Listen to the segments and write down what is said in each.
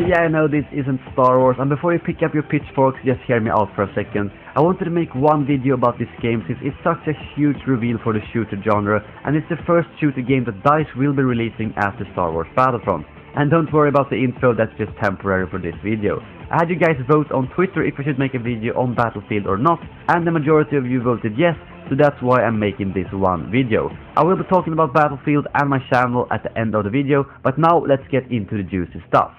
Yeah, I know this isn't Star Wars, and before you pick up your pitchforks, just hear me out for a second. I wanted to make one video about this game since it's such a huge reveal for the shooter genre, and it's the first shooter game that DICE will be releasing after Star Wars Battlefront. And don't worry about the intro, that's just temporary for this video. I had you guys vote on Twitter if I should make a video on Battlefield or not, and the majority of you voted yes, so that's why I'm making this one video. I will be talking about Battlefield and my channel at the end of the video, but now let's get into the juicy stuff.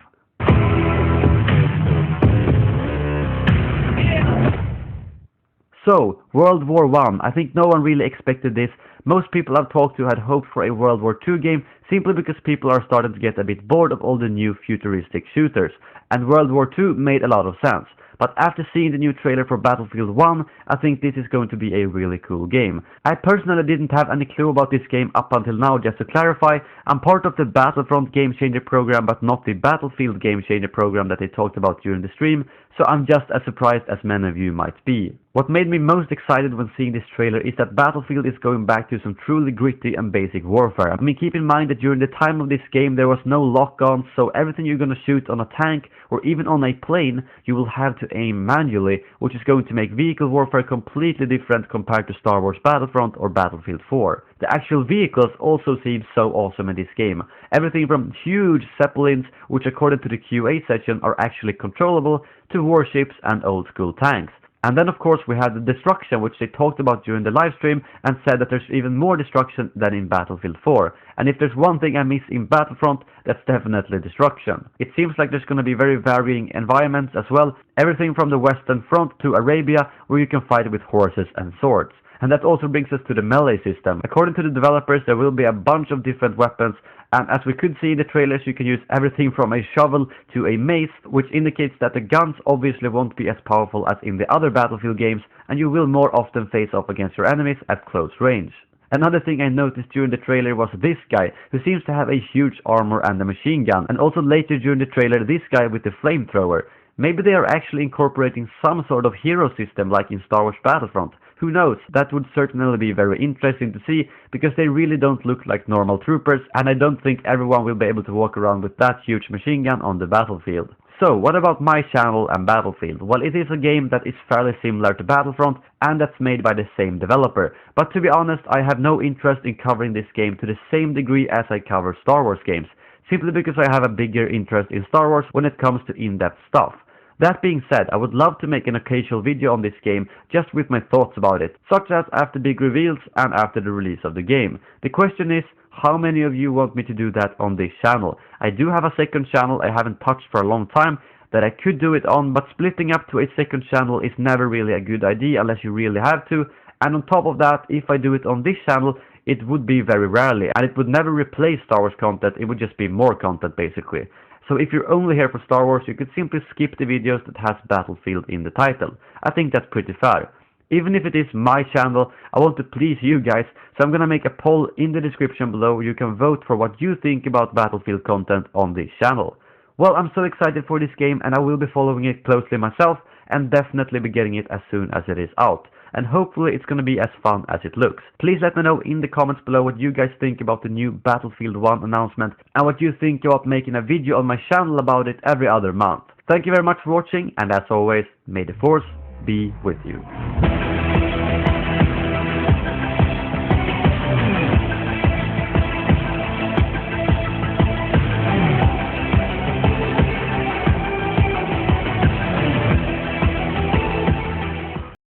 So, World War I. I think no one really expected this. Most people I've talked to had hoped for a World War II game simply because people are starting to get a bit bored of all the new futuristic shooters. And World War II made a lot of sense. But after seeing the new trailer for Battlefield 1, I think this is going to be a really cool game. I personally didn't have any clue about this game up until now, just to clarify. I'm part of the Battlefront Game Changer program, but not the Battlefield Game Changer program that they talked about during the stream, so I'm just as surprised as many of you might be. What made me most excited when seeing this trailer is that Battlefield is going back to some truly gritty and basic warfare. I mean, keep in mind that during the time of this game there was no lock-on, so everything you're gonna shoot on a tank or even on a plane, you will have to aim manually, which is going to make vehicle warfare completely different compared to Star Wars Battlefront or Battlefield 4. The actual vehicles also seem so awesome in this game. Everything from huge Zeppelins, which according to the QA section are actually controllable, to warships and old school tanks. And then of course we had the destruction, which they talked about during the live stream and said that there's even more destruction than in Battlefield 4. And if there's one thing I miss in Battlefront, that's definitely destruction. It seems like there's going to be very varying environments as well, everything from the Western Front to Arabia, where you can fight with horses and swords. And that also brings us to the melee system. According to the developers, there will be a bunch of different weapons, and as we could see in the trailers, you can use everything from a shovel to a mace, which indicates that the guns obviously won't be as powerful as in the other Battlefield games, and you will more often face off against your enemies at close range. Another thing I noticed during the trailer was this guy, who seems to have a huge armor and a machine gun, and also later during the trailer this guy with the flamethrower. Maybe they are actually incorporating some sort of hero system like in Star Wars Battlefront. Who knows, that would certainly be very interesting to see, because they really don't look like normal troopers, and I don't think everyone will be able to walk around with that huge machine gun on the battlefield. So, what about my channel and Battlefield? Well, it is a game that is fairly similar to Battlefront, and that's made by the same developer. But to be honest, I have no interest in covering this game to the same degree as I cover Star Wars games, simply because I have a bigger interest in Star Wars when it comes to in-depth stuff. That being said, I would love to make an occasional video on this game just with my thoughts about it, such as after big reveals and after the release of the game. The question is, how many of you want me to do that on this channel? I do have a second channel I haven't touched for a long time that I could do it on, but splitting up to a second channel is never really a good idea unless you really have to. And on top of that, if I do it on this channel, it would be very rarely, and it would never replace Star Wars content, it would just be more content basically. So if you're only here for Star Wars, you could simply skip the videos that has Battlefield in the title. I think that's pretty fair. Even if it is my channel, I want to please you guys, so I'm gonna make a poll in the description below where you can vote for what you think about Battlefield content on this channel. Well, I'm so excited for this game, and I will be following it closely myself, and definitely be getting it as soon as it is out. And hopefully it's gonna be as fun as it looks. Please let me know in the comments below what you guys think about the new Battlefield 1 announcement, and what you think about making a video on my channel about it every other month. Thank you very much for watching, and as always, may the Force be with you.